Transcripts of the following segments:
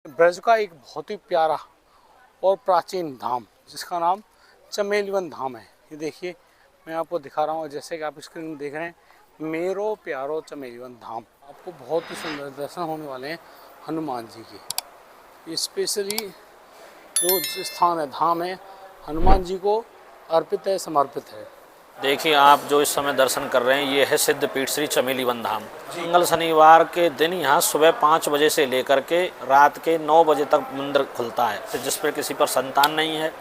ब्रज का एक बहुत ही प्यारा और प्राचीन धाम जिसका नाम चमेलीवन धाम है। ये देखिए, मैं आपको दिखा रहा हूँ। जैसे कि आप स्क्रीन में देख रहे हैं, मेरो प्यारो चमेलीवन धाम। आपको बहुत ही सुंदर दर्शन होने वाले हैं हनुमान जी के। ये स्पेशली जो स्थान है, धाम है, हनुमान जी को अर्पित है, समर्पित है। देखिए, आप जो इस समय दर्शन कर रहे हैं ये है सिद्ध पीठ श्री चमेलीवन धाम। मंगल शनिवार के दिन यहाँ सुबह 5 बजे से लेकर के रात के 9 बजे तक मंदिर खुलता है। तो जिस पर किसी पर संतान नहीं है,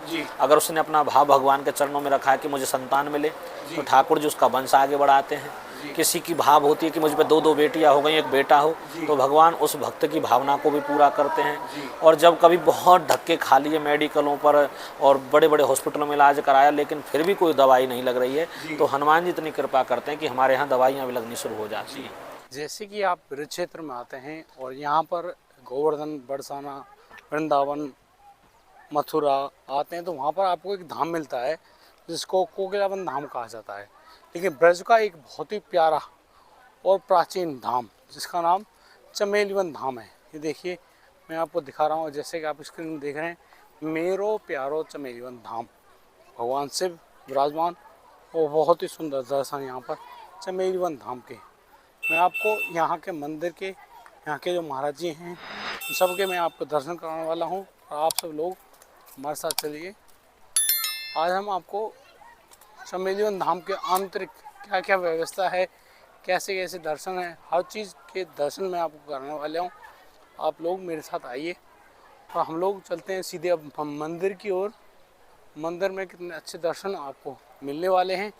अगर उसने अपना भाव भगवान के चरणों में रखा है कि मुझे संतान मिले, तो ठाकुर जी उसका वंश आगे बढ़ाते हैं। किसी की भाव होती है कि मुझ पे 2 बेटियां हो गई, एक बेटा हो, तो भगवान उस भक्त की भावना को भी पूरा करते हैं। और जब कभी बहुत धक्के खा लिए मेडिकलों पर और बड़े बड़े हॉस्पिटलों में इलाज कराया, लेकिन फिर भी कोई दवाई नहीं लग रही है, तो हनुमान जी इतनी कृपा करते हैं कि हमारे यहाँ दवाइयाँ भी लगनी शुरू हो जाती हैं। जैसे कि आप ब्रज क्षेत्र में आते हैं और यहाँ पर गोवर्धन, बरसाना, वृंदावन, मथुरा आते हैं, तो वहाँ पर आपको एक धाम मिलता है जिसको कोकिलावन धाम कहा जाता है। लेकिन ब्रज का एक बहुत ही प्यारा और प्राचीन धाम जिसका नाम चमेलीवन धाम है। ये देखिए, मैं आपको दिखा रहा हूँ। जैसे कि आप स्क्रीन में देख रहे हैं, मेरो प्यारो चमेलीवन धाम। भगवान शिव विराजमान और बहुत ही सुंदर दर्शन यहाँ पर चमेलीवन धाम के। मैं आपको यहाँ के मंदिर के, यहाँ के जो महाराज जी हैं, सबके मैं आपको दर्शन कराने वाला हूँ। और आप सब लोग हमारे साथ चलिए। आज हम आपको चमेलीवन धाम के आंतरिक क्या क्या व्यवस्था है, कैसे कैसे दर्शन है, हर चीज़ के दर्शन मैं आपको कराने वाला हूँ। आप लोग मेरे साथ आइए और हम लोग चलते हैं सीधे अब मंदिर की ओर। मंदिर में कितने अच्छे दर्शन आपको मिलने वाले हैं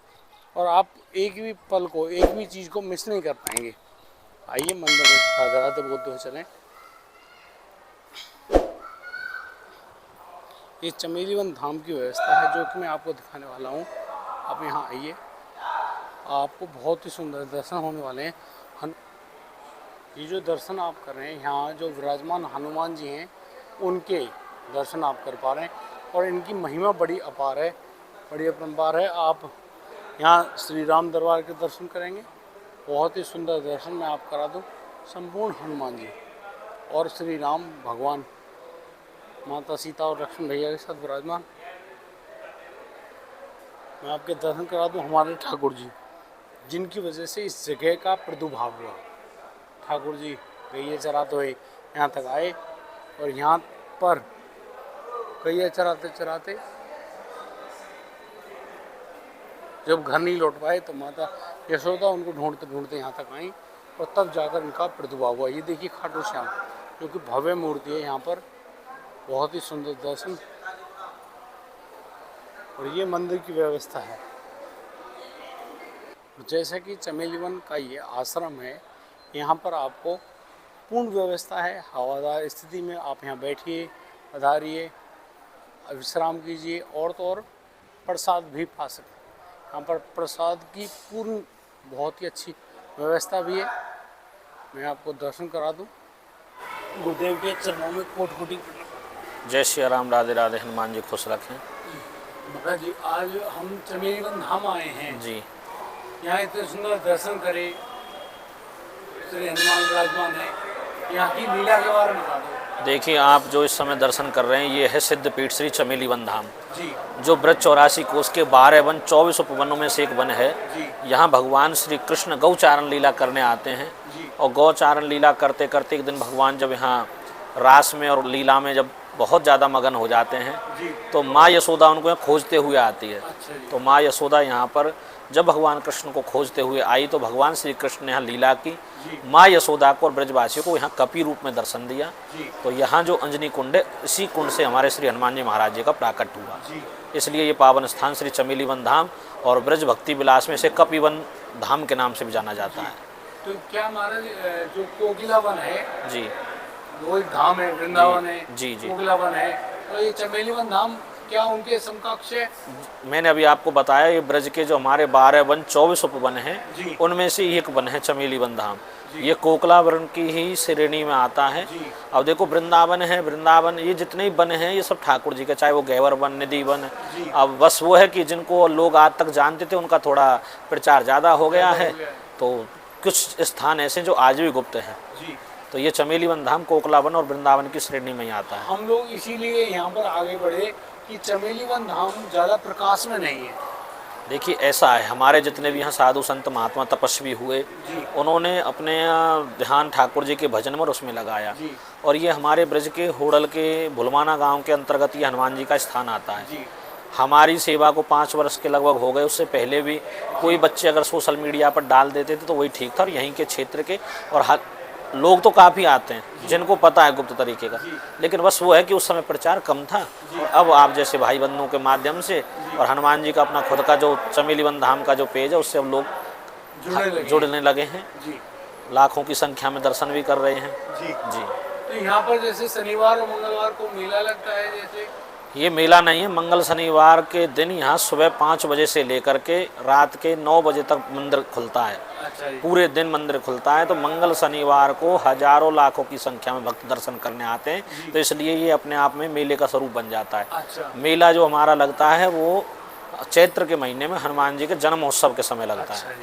और आप एक भी पल को, एक भी चीज़ को मिस नहीं कर पाएंगे। आइए मंदिर में राधे राधे बोलते हुए चलें। ये चमेलीवन धाम की व्यवस्था है जो कि मैं आपको दिखाने वाला हूँ। आप यहाँ आइए, आपको बहुत ही सुंदर दर्शन होने वाले हैं। ये जो दर्शन आप कर रहे हैं, यहाँ जो विराजमान हनुमान जी हैं उनके दर्शन आप कर पा रहे हैं और इनकी महिमा बड़ी अपार है, बड़ी अपरंपार है। आप यहाँ श्री राम दरबार के दर्शन करेंगे, बहुत ही सुंदर दर्शन मैं आप करा दूँ। संपूर्ण हनुमान जी और श्री राम भगवान, माता सीता और लक्ष्मण भैया के साथ विराजमान। मैं आपके दर्शन करा दूँ हमारे ठाकुर जी, जिनकी वजह से इस जगह का प्रादुर्भाव हुआ। ठाकुर जी गैया चराते हुए यहाँ तक आए और यहाँ पर गैया चराते चराते जब घर नहीं लौट पाए तो माता यशोदा उनको ढूंढते ढूंढते यहाँ तक आई और तब जाकर इनका प्रादुर्भाव हुआ। ये देखिए खाटू श्याम, जो कि भव्य मूर्ति है। यहाँ पर बहुत ही सुंदर दर्शन और ये मंदिर की व्यवस्था है। जैसे कि चमेलीवन का ये आश्रम है, यहाँ पर आपको पूर्ण व्यवस्था है। हवादार स्थिति में आप यहाँ बैठिए, पधारिए, विश्राम कीजिए और तो और प्रसाद भी पा सकते। यहाँ पर प्रसाद की पूर्ण बहुत ही अच्छी व्यवस्था भी है। मैं आपको दर्शन करा दूँ। गुरुदेव के चरणों में कोटि कोटि। जय श्री राम, राधे राधे। हनुमान जी खुश रखें। भगत जी, आज हम चमेलीवन धाम आए हैं जी। यहाँ इतने सुंदर दर्शन करे, श्री हनुमान विराजमान है। यहाँ की लीला के बारे में बता दो। देखिए, आप जो इस समय दर्शन कर रहे हैं ये है सिद्ध पीठ श्री चमेलीवन धाम जी, जो ब्रज 84 कोष के 12 वन 24 उपवनों में से एक वन है। जी, यहाँ भगवान श्री कृष्ण गौचारण लीला करने आते हैं जी, और गौचारण लीला करते करते एक दिन भगवान जब यहाँ रास में और लीला में जब बहुत ज़्यादा मगन हो जाते हैं, जी, तो माँ यशोदा उनको यहाँ खोजते हुए आती है। अच्छा जी, तो माँ यशोदा यहाँ पर जब भगवान कृष्ण को खोजते हुए आई तो भगवान श्री कृष्ण ने यहाँ लीला की। माँ यशोदा को और ब्रजवासियों को यहाँ कपि रूप में दर्शन दिया। जी, तो यहाँ जो अंजनी कुंड है, इसी कुंड से हमारे श्री हनुमान जी महाराज जी का प्राकट हुआ। जी। इसलिए ये पावन स्थान श्री चमेलीवन धाम और ब्रज भक्ति विलास में से कपिवन धाम के नाम से भी जाना जाता है। तो क्या महाराज, जो कोकिलावन है जी वो एक धाम है, वृंदावन है, जी जी। कोकिलावन है, तो ये चमेलीवन धाम क्या उनके समकक्ष है? मैंने अभी आपको बताया ये ब्रज के जो हमारे 12 वन 24 उपवन हैं, उनमें से एक वन है चमेलीवन धाम। ये कोकिलावन की ही श्रेणी में आता है। अब देखो, वृंदावन है, वृंदावन ये जितने ही वन हैं ये सब ठाकुर जी के, चाहे वो गैवर वन, निधि वन। अब बस वो है कि जिनको लोग आज तक जानते थे उनका थोड़ा प्रचार ज़्यादा हो गया है, तो कुछ स्थान ऐसे जो आज भी गुप्त हैं। तो ये चमेली वन धाम कोकला वन और वृंदावन की श्रेणी में ही आता है। हम लोग इसीलिए यहाँ पर आगे बढ़े कि चमेली वन धाम ज़्यादा प्रकाश में नहीं है। देखिए ऐसा है, हमारे जितने भी यहाँ साधु संत महात्मा तपस्वी हुए, उन्होंने अपने ध्यान ठाकुर जी के भजन में और उसमें लगाया। और ये हमारे ब्रज के होडल के भुलवाना गांव के अंतर्गत ये हनुमान जी का स्थान आता है। हमारी सेवा को 5 वर्ष के लगभग हो गए, उससे पहले भी कोई बच्चे अगर सोशल मीडिया पर डाल देते थे तो वही ठीक था। और यहीं के क्षेत्र के और लोग तो काफ़ी आते हैं जिनको पता है गुप्त तरीके का, लेकिन बस वो है कि उस समय प्रचार कम था। और अब आप जैसे भाई बंधुओं के माध्यम से और हनुमान जी का अपना खुद का जो चमेली वन धाम का जो पेज है उससे अब लोग जुड़ने लगे हैं। लाखों की संख्या में दर्शन भी कर रहे हैं। जी। तो यहाँ पर जैसे शनिवार और मंगलवार को मेला लगता है, जैसे ये मेला नहीं है, मंगल शनिवार के दिन यहाँ सुबह 5 बजे से लेकर के रात के 9 बजे तक मंदिर खुलता है। अच्छा जी। पूरे दिन मंदिर खुलता है। तो मंगल शनिवार को हजारों लाखों की संख्या में भक्त दर्शन करने आते हैं, तो इसलिए ये अपने आप में मेले का स्वरूप बन जाता है। अच्छा। मेला जो हमारा लगता है वो चैत्र के महीने में हनुमान जी के जन्म महोत्सव के समय लगता है।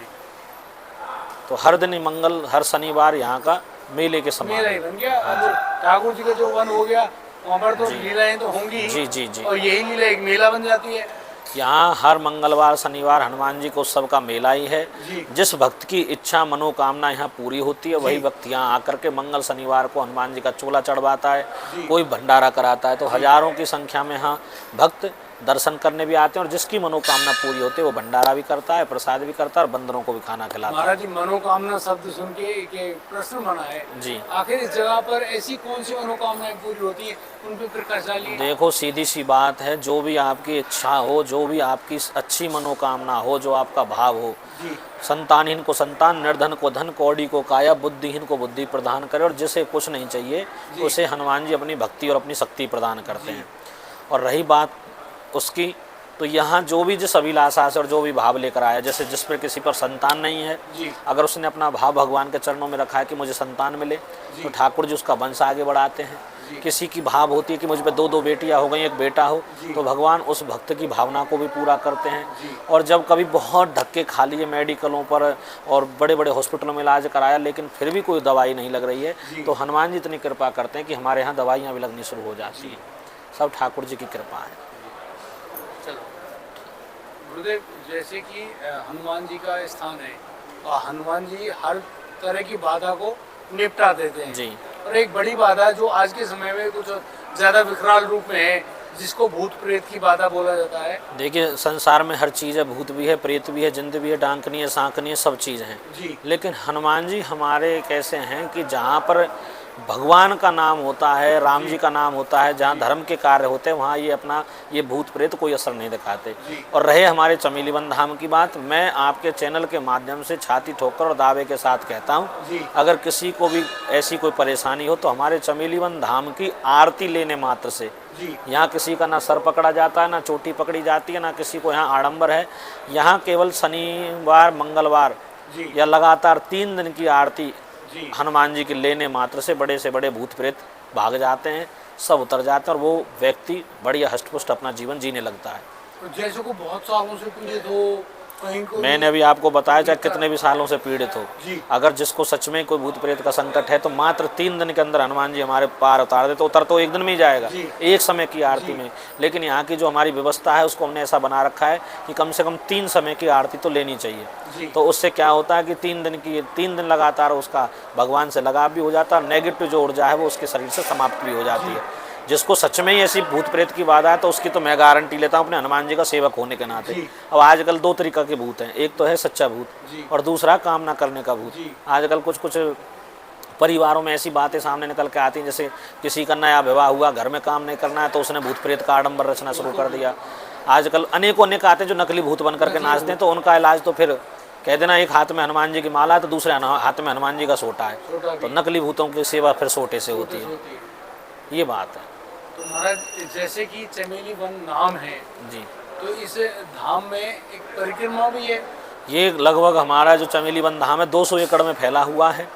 तो हर दिन मंगल हर शनिवार यहाँ का मेले के समय मेला ही बन गया। ठाकुर जी का जो वन हो गया वहाँ पर तो लीलाएं तो होंगी। जी। और यही लीला एक मेला बन जाती है। यहाँ हर मंगलवार शनिवार हनुमान जी को उत्सव का मेला ही है। जिस भक्त की इच्छा मनोकामना यहाँ पूरी होती है वही भक्त यहाँ आकर के मंगल शनिवार को हनुमान जी का चोला चढ़वाता है, कोई भंडारा कराता है। तो हजारों की संख्या में यहाँ भक्त दर्शन करने भी आते हैं और जिसकी मनोकामना पूरी होती है वो भंडारा भी करता है, प्रसाद भी करता है और बंदरों को भी खाना खिलाता है। महाराज जी, मनोकामना शब्द सुन के एक प्रश्न बना है जी। आखिर इस जगह पर ऐसी कौन सी मनोकामनाएं पूरी होती है, उन पे प्रकाश डालिए। देखो सीधी सी बात है, जो भी आपकी इच्छा हो, जो भी आपकी अच्छी मनोकामना हो, जो आपका भाव हो, संतानहीन को संतान, निर्धन को धन, कौड़ी को काया, बुद्धिहीन को बुद्धि प्रदान करे। और जिसे कुछ नहीं चाहिए उसे हनुमान जी अपनी भक्ति और अपनी शक्ति प्रदान करते हैं। और रही बात उसकी, तो यहाँ जो भी जिस अभिलाषा से और जो भी भाव लेकर आया, जैसे जिस पर किसी पर संतान नहीं है, अगर उसने अपना भाव भगवान के चरणों में रखा है कि मुझे संतान मिले, तो ठाकुर जी उसका वंश आगे बढ़ाते हैं। किसी की भाव होती है कि मुझ पे 2 बेटियां हो गई, एक बेटा हो, तो भगवान उस भक्त की भावना को भी पूरा करते हैं। और जब कभी बहुत धक्के खा लिए मेडिकलों पर और बड़े बड़े हॉस्पिटलों में इलाज कराया लेकिन फिर भी कोई दवाई नहीं लग रही है, तो हनुमान जी इतनी कृपा करते हैं कि हमारे यहाँ दवाइयाँ भी लगनी शुरू हो जाती हैं। सब ठाकुर जी की कृपा है। गुरुदेव, जैसे कि हनुमान जी का स्थान है और हनुमान जी हर तरह की बाधा को निपटा देते हैं जी। और एक बड़ी बाधा जो आज के समय में कुछ ज़्यादा विकराल रूप में है, जिसको भूत प्रेत की बाधा बोला जाता है। देखिए संसार में हर चीज़ है, भूत भी है, प्रेत भी है, जिंद भी है, डांकनी है, सांकनी है, सब चीज़ हैं। लेकिन हनुमान जी हमारे कैसे हैं कि जहाँ पर भगवान का नाम होता है, राम जी का नाम होता है, जहाँ धर्म के कार्य होते हैं, वहाँ ये अपना ये भूत प्रेत कोई असर नहीं दिखाते। और रहे हमारे चमेली वन धाम की बात, मैं आपके चैनल के माध्यम से छाती ठोकर और दावे के साथ कहता हूँ, अगर किसी को भी ऐसी कोई परेशानी हो तो हमारे चमेली वन धाम की आरती लेने मात्र से यहाँ किसी का ना सर पकड़ा जाता है, ना चोटी पकड़ी जाती है, ना किसी को यहाँ आडंबर है। यहाँ केवल शनिवार मंगलवार या लगातार 3 दिन की आरती हनुमान जी के लेने मात्र से बड़े भूत प्रेत भाग जाते हैं, सब उतर जाते हैं और वो व्यक्ति बढ़िया हष्टपुष्ट अपना जीवन जीने लगता है। तो जैसे को बहुत सालों से पीड़ित हो, कहीं को मैंने अभी आपको बताया चाहे कितने भी सालों से पीड़ित हो, अगर जिसको सच में कोई भूत प्रेत का संकट है तो मात्र 3 दिन के अंदर हनुमान जी हमारे पार उतार दे। तो उतर तो 1 दिन में ही जाएगा, एक समय की आरती में। लेकिन यहाँ की जो हमारी व्यवस्था है उसको हमने ऐसा बना रखा है कि कम से कम 3 समय की आरती तो लेनी चाहिए। तो उससे क्या होता है कि 3 दिन लगातार उसका भगवान से लगाव भी हो जाता है, नेगेटिव जो ऊर्जा है वो उसके शरीर से समाप्त भी हो जाती है। जिसको सच में ही ऐसी भूत प्रेत की बाधा है तो उसकी तो मैं गारंटी लेता हूँ अपने हनुमान जी का सेवक होने के नाते। अब आजकल 2 तरीका के भूत हैं, एक तो है सच्चा भूत और दूसरा काम ना करने का भूत। आजकल कुछ परिवारों में ऐसी बातें सामने निकल के आती हैं, जैसे किसी का नया विवाह हुआ, घर में काम नहीं करना है तो उसने भूत प्रेत का आडंबर रचना शुरू कर दिया। आजकल अनेक आते हैं जो नकली भूत बन करके नाचते हैं, तो उनका इलाज तो फिर कह देना एक हाथ में हनुमान जी की माला है तो दूसरे हाथ में हनुमान जी का सोटा है। तो नकली भूतों की सेवा फिर सोटे से होती है, ये बात है। तो महाराज, जैसे कि चमेली वन नाम है जी, तो इस धाम में एक परिक्रमा भी है। ये लगभग हमारा जो चमेली वन धाम है 200 एकड़ में फैला हुआ है।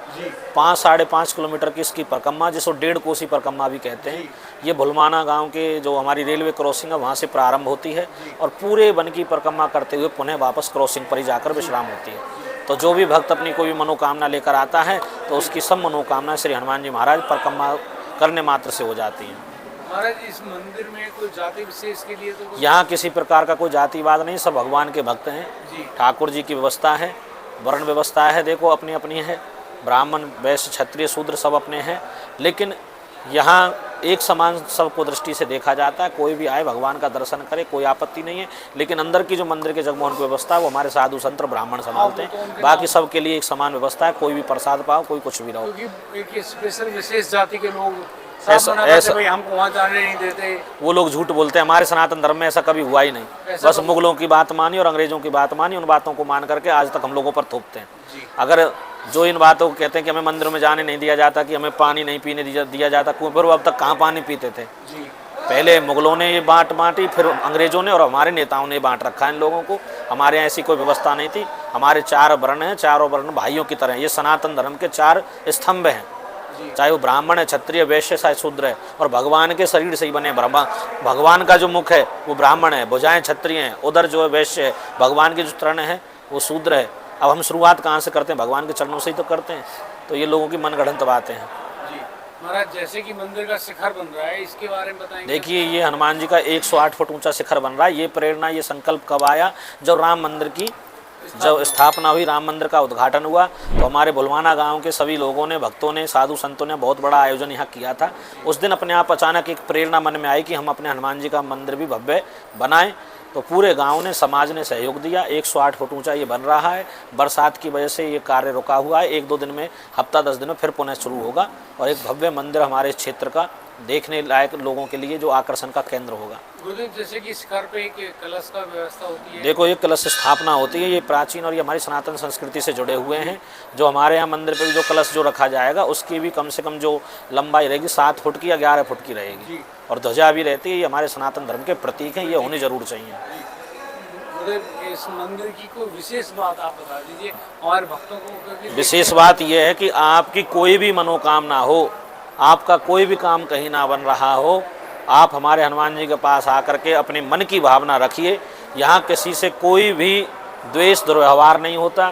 5-5.5 किलोमीटर की इसकी परिक्रमा, जिसको 1.5 कोसी परिक्रमा भी कहते हैं। ये भुलवाना गांव के जो हमारी रेलवे क्रॉसिंग है वहाँ से प्रारंभ होती है और पूरे वन की परिक्रमा करते हुए पुनः वापस क्रॉसिंग पर ही जाकर विश्राम होती है। तो जो भी भक्त अपनी कोई भी मनोकामना लेकर आता है तो उसकी सब मनोकामना श्री हनुमान जी महाराज परिक्रमा करने मात्र से हो जाती हैं। महाराज इस मंदिर में कोई जाति विशेष के लिए तो यहाँ किसी प्रकार का कोई जातिवाद नहीं, सब भगवान के भक्त हैं। जी। ठाकुर जी की व्यवस्था है, वर्ण व्यवस्था है, देखो अपनी अपनी है, ब्राह्मण वैश्य क्षत्रिय शूद्र सब अपने हैं, लेकिन यहाँ एक समान सबको दृष्टि से देखा जाता है। कोई भी आए भगवान का दर्शन करे, कोई आपत्ति नहीं है। लेकिन अंदर की जो मंदिर के जगमोहन की व्यवस्था है वो हमारे साधु संत ब्राह्मण संभालते हैं। बाकी सबके लिए एक समान व्यवस्था है, कोई भी प्रसाद पाओ, कोई कुछ भी रहो। क्योंकि एक स्पेशल विशेष जाति के लोग ऐसा भाई हमको वहाँ जाने नहीं देते, वो लोग झूठ बोलते हैं। हमारे सनातन धर्म में ऐसा कभी हुआ ही नहीं। बस मुगलों की बात मानी और अंग्रेजों की बात मानी, उन बातों को मान करके आज तक हम लोगों पर थोपते हैं। अगर जो इन बातों को कहते हैं कि हमें मंदिरों में जाने नहीं दिया जाता, कि हमें पानी नहीं पीने दिया जाता, पर वो अब तक कहाँ पानी पीते थे। पहले मुगलों ने ये बांटी, फिर अंग्रेजों ने, और हमारे नेताओं ने बांट रखा है इन लोगों को। हमारे यहाँ ऐसी कोई व्यवस्था नहीं थी। हमारे 4 वर्ण हैं, चारों वर्ण भाइयों की तरह। ये सनातन धर्म के 4 स्तंभ हैं, चाहे वो ब्राह्मण है, क्षत्रिय, वैश्य, चाहे शूद्र है। और भगवान के शरीर से ही बने। भगवान का जो मुख है वो ब्राह्मण है, भुजाएं क्षत्रिय हैं, उधर जो है वैश्य है, भगवान के जो तृण है वो शूद्र है। अब हम शुरुआत कहाँ से करते हैं? भगवान के चरणों से ही तो करते हैं। तो ये लोगों की मनगढ़ंत बातें हैं। महाराज जैसे कि मंदिर का शिखर बन रहा है, इसके बारे में बताएंगे? देखिए, ये हनुमान जी का 108 फुट ऊंचा शिखर बन रहा है। ये प्रेरणा, ये संकल्प कब आया? जब राम मंदिर की जब स्थापना हुई, राम मंदिर का उद्घाटन हुआ, तो हमारे भुलवाना गांव के सभी लोगों ने, भक्तों ने, साधु संतों ने बहुत बड़ा आयोजन यहाँ किया था। उस दिन अपने आप अचानक एक प्रेरणा मन में आई कि हम अपने हनुमान जी का मंदिर भी भव्य बनाएं। तो पूरे गांव ने, समाज ने सहयोग दिया। 108 फुट ऊंचा ये बन रहा है। बरसात की वजह से ये कार्य रुका हुआ है। 1-2 दिन में, हफ्ता 10 दिन में फिर पुनः शुरू होगा और एक भव्य मंदिर हमारे क्षेत्र का देखने लायक लोगों के लिए जो आकर्षण का केंद्र होगा। गुरुदेव, जैसे कि शिखर पे एक कलश का व्यवस्था होती है। देखो, ये कलश स्थापना होती है। ये प्राचीन और ये हमारी सनातन संस्कृति से जुड़े हुए हैं। जो हमारे यहाँ मंदिर पे जो कलश जो रखा जाएगा उसकी भी कम से कम जो लंबाई रहेगी 7 फुट की या 11 फुट की रहेगी, और ध्वजा भी रहती है। ये हमारे सनातन धर्म के प्रतीक हैं, ये होने जरूर चाहिए। गुरुदेव, इस मंदिर की कोई विशेष बात आप बता दीजिए हमारे भक्तों को। विशेष बात यह है कि आपकी कोई भी मनोकामना हो, आपका कोई भी काम कहीं ना बन रहा हो, आप हमारे हनुमान जी के पास आकर के अपने मन की भावना रखिए। यहाँ किसी से कोई भी द्वेष दुर्व्यवहार नहीं होता।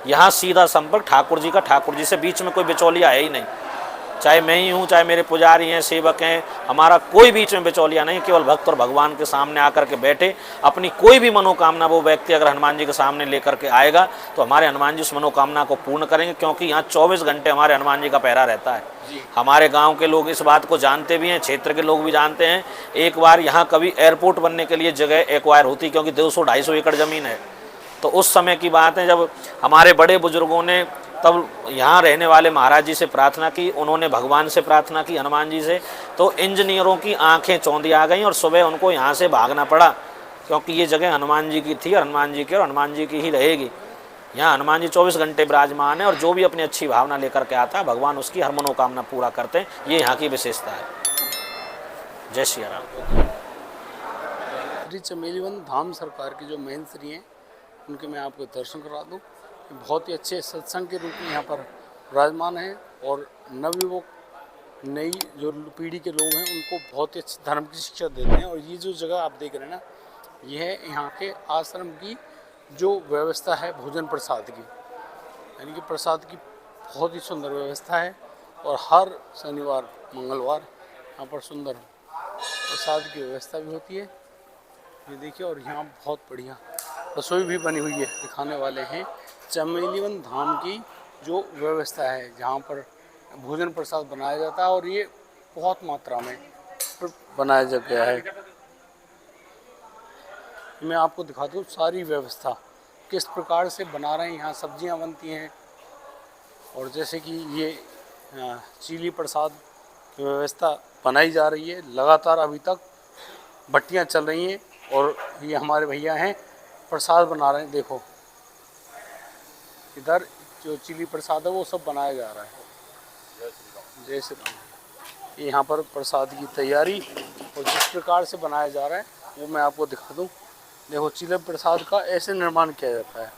यहाँ सीधा संपर्क ठाकुर जी का, ठाकुर जी से बीच में कोई बिचौलिया है ही नहीं। चाहे मैं ही हूँ, चाहे मेरे पुजारी हैं, सेवक हैं, हमारा कोई बीच में बिचौलिया नहीं। केवल भक्त और भगवान के सामने आकर के बैठे, अपनी कोई भी मनोकामना वो व्यक्ति अगर हनुमान जी के सामने लेकर के आएगा तो हमारे हनुमान जी उस मनोकामना को पूर्ण करेंगे। क्योंकि यहाँ 24 घंटे हमारे हनुमान जी का पहरा रहता है। हमारे गांव के लोग इस बात को जानते भी हैं, क्षेत्र के लोग भी जानते हैं। एक बार यहाँ कभी एयरपोर्ट बनने के लिए जगह एक्वायर होती, क्योंकि 200-250 एकड़ ज़मीन है। तो उस समय की बात है जब हमारे बड़े बुजुर्गों ने तब यहाँ रहने वाले महाराज जी से प्रार्थना की, उन्होंने भगवान से प्रार्थना की, हनुमान जी से। तो इंजीनियरों की आंखें चौंधी आ गईं और सुबह उनको यहाँ से भागना पड़ा, क्योंकि ये जगह हनुमान जी की थी और हनुमान जी की और हनुमान जी की ही रहेगी। यहाँ हनुमान जी 24 घंटे विराजमान है और जो भी अपनी अच्छी भावना लेकर के आता है भगवान उसकी हर मनोकामना पूरा करते हैं। ये यहाँ की विशेषता है। जय श्री राम। श्री चमेलीवन धाम सरकार के जो महंत श्री हैं उनके मैं आपको दर्शन करा दूँ। बहुत ही अच्छे सत्संग के रूप में यहाँ पर विराजमान हैं और नई जो पीढ़ी के लोग हैं उनको बहुत ही अच्छी धर्म की शिक्षा देते हैं। और ये जो जगह आप देख रहे हैं ना, ये है यहाँ के आश्रम की जो व्यवस्था है भोजन प्रसाद की, यानी कि प्रसाद की बहुत ही सुंदर व्यवस्था है। और हर शनिवार मंगलवार यहाँ पर सुंदर प्रसाद की व्यवस्था भी होती है। ये देखिए, और यहाँ बहुत बढ़िया रसोई भी बनी हुई है। दिखाने वाले हैं चमेलीवन धाम की जो व्यवस्था है जहाँ पर भोजन प्रसाद बनाया जाता है और ये बहुत मात्रा में बनाया गया है। मैं आपको दिखा दूँ सारी व्यवस्था किस प्रकार से बना रहे हैं। यहाँ सब्जियाँ बनती हैं और जैसे कि ये चीली प्रसाद की व्यवस्था बनाई जा रही है लगातार। अभी तक भट्टियाँ चल रही हैं और ये हमारे भैया हैं प्रसाद बना रहे हैं। देखो इधर जो चिली प्रसाद है वो सब बनाया जा रहा है। जय श्री राम। यहाँ पर प्रसाद की तैयारी और जिस प्रकार से बनाया जा रहा है वो मैं आपको दिखा दूँ। देखो, चिली प्रसाद का ऐसे निर्माण किया जाता है।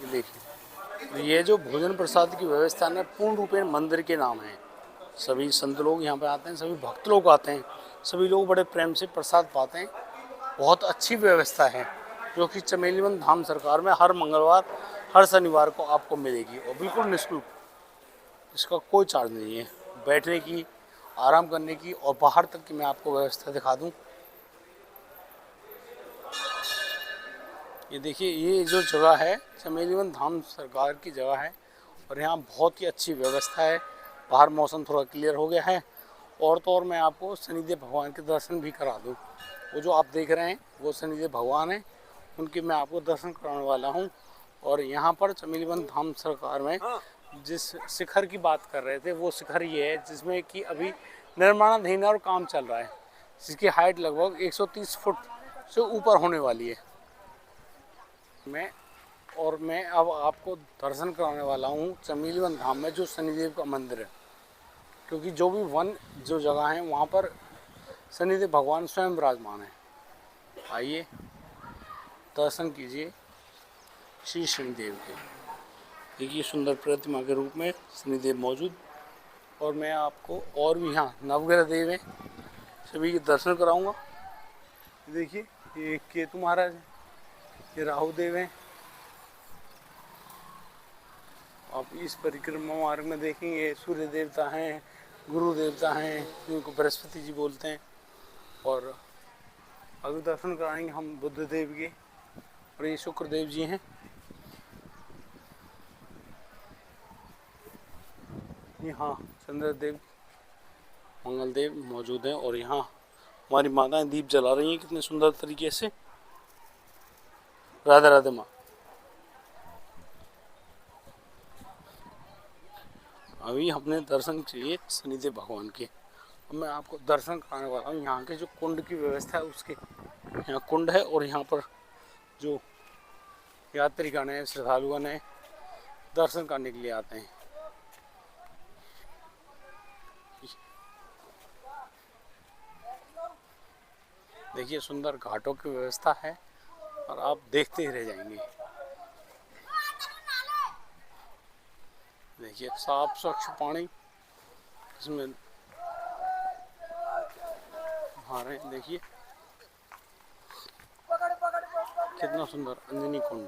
ये देखिए, ये जो भोजन प्रसाद की व्यवस्था है पूर्ण रूप में मंदिर के नाम है। सभी संत लोग यहाँ पे आते हैं, सभी भक्त लोग आते हैं, सभी लोग बड़े प्रेम से प्रसाद पाते हैं। बहुत अच्छी व्यवस्था है जो कि चमेलीवन धाम सरकार में हर मंगलवार हर शनिवार को आपको मिलेगी और बिल्कुल निःशुल्क। इसका कोई चार्ज नहीं है। बैठने की, आराम करने की और बाहर तक की मैं आपको व्यवस्था दिखा दूं। ये देखिए, ये जो जगह है चमेलीवन धाम सरकार की जगह है और यहाँ बहुत ही अच्छी व्यवस्था है। बाहर मौसम थोड़ा क्लियर हो गया है और तो और मैं आपको शनिदेव भगवान के दर्शन भी करा दूँ। वो जो आप देख रहे हैं वो शनिदेव भगवान हैं, उनके मैं आपको दर्शन कराने वाला हूँ। और यहाँ पर चमेलीवन धाम सरकार में जिस शिखर की बात कर रहे थे वो शिखर ये है जिसमें कि अभी निर्माणाधीन और काम चल रहा है, जिसकी हाइट लगभग 130 फुट से ऊपर होने वाली है। मैं अब आपको दर्शन कराने वाला हूँ चमेलीवन धाम में जो शनिदेव का मंदिर है, क्योंकि जो भी वन जो जगह है वहाँ पर शनिदेव भगवान स्वयं विराजमान है। आइए दर्शन कीजिए श्री शनिदेव के। देखिए सुंदर प्रतिमा के रूप में शनिदेव मौजूद। और मैं आपको और भी यहाँ नवग्रह देव हैं सभी के दर्शन कराऊंगा। देखिए ये केतु महाराज है, ये राहु देव हैं। आप इस परिक्रमा मार्ग में देखेंगे सूर्य देवता हैं, गुरु देवता हैं, जिनको बृहस्पति जी बोलते हैं। और अभी दर्शन कराएंगे हम बुद्ध देव के और ये शुक्र देव जी हैं। यहाँ चंद्रदेव मंगल देव मौजूद हैं और यहाँ हमारी माताएं दीप जला रही हैं कितने सुंदर तरीके से। राधे राधे माँ। अभी हमने दर्शन किए शनिदेव भगवान के। अब मैं आपको दर्शन कराने वाला हूँ यहाँ के जो कुंड की व्यवस्था है उसके। यहाँ कुंड है और यहाँ पर जो यात्रीगण हैं, श्रद्धालुगण हैं, दर्शन करने के लिए आते हैं। देखिए सुंदर घाटों की व्यवस्था है और आप देखते ही रह जाएंगे। देखिए साफ स्वच्छ पानी इसमें नहा रहे हैं। देखिए कितना सुंदर अंजनी कुंड।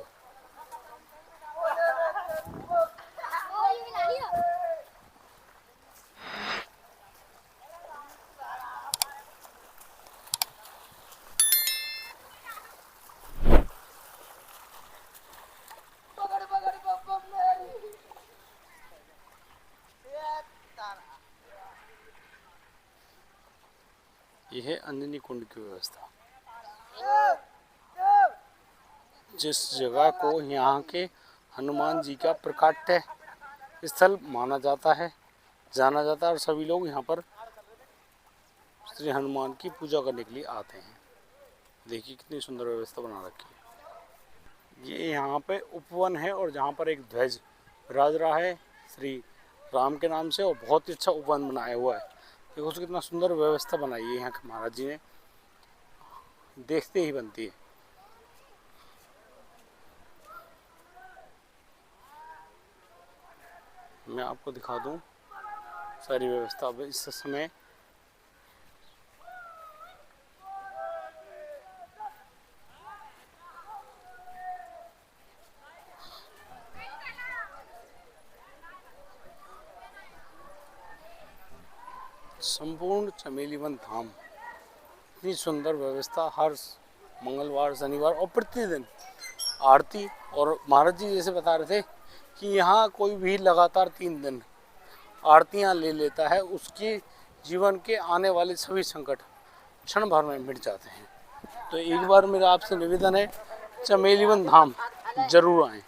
यह है अंजनी कुंड की व्यवस्था। जिस जगह को यहाँ के हनुमान जी का प्रकाट्य स्थल माना जाता है, जाना जाता है और सभी लोग यहाँ पर श्री हनुमान की पूजा करने के लिए आते हैं। देखिए कितनी सुंदर व्यवस्था बना रखी है। ये यहाँ पे उपवन है और जहाँ पर एक ध्वज विराज रहा है श्री राम के नाम से और बहुत ही अच्छा उपवन बनाया हुआ है। देखो उसकी कितना सुंदर व्यवस्था बनाई है यहाँ के महाराज जी ने, देखते ही बनती है। मैं आपको दिखा दूं सारी व्यवस्था। अब इस समय संपूर्ण चमेलीवन धाम इतनी सुंदर व्यवस्था, हर मंगलवार शनिवार और प्रतिदिन आरती। और महाराज जी जैसे बता रहे थे कि यहाँ कोई भी लगातार 3 दिन आरतियाँ ले लेता है, उसके जीवन के आने वाले सभी संकट क्षण भर में मिट जाते हैं। तो एक बार मेरा आपसे निवेदन है चमेलीवन धाम जरूर आएँ।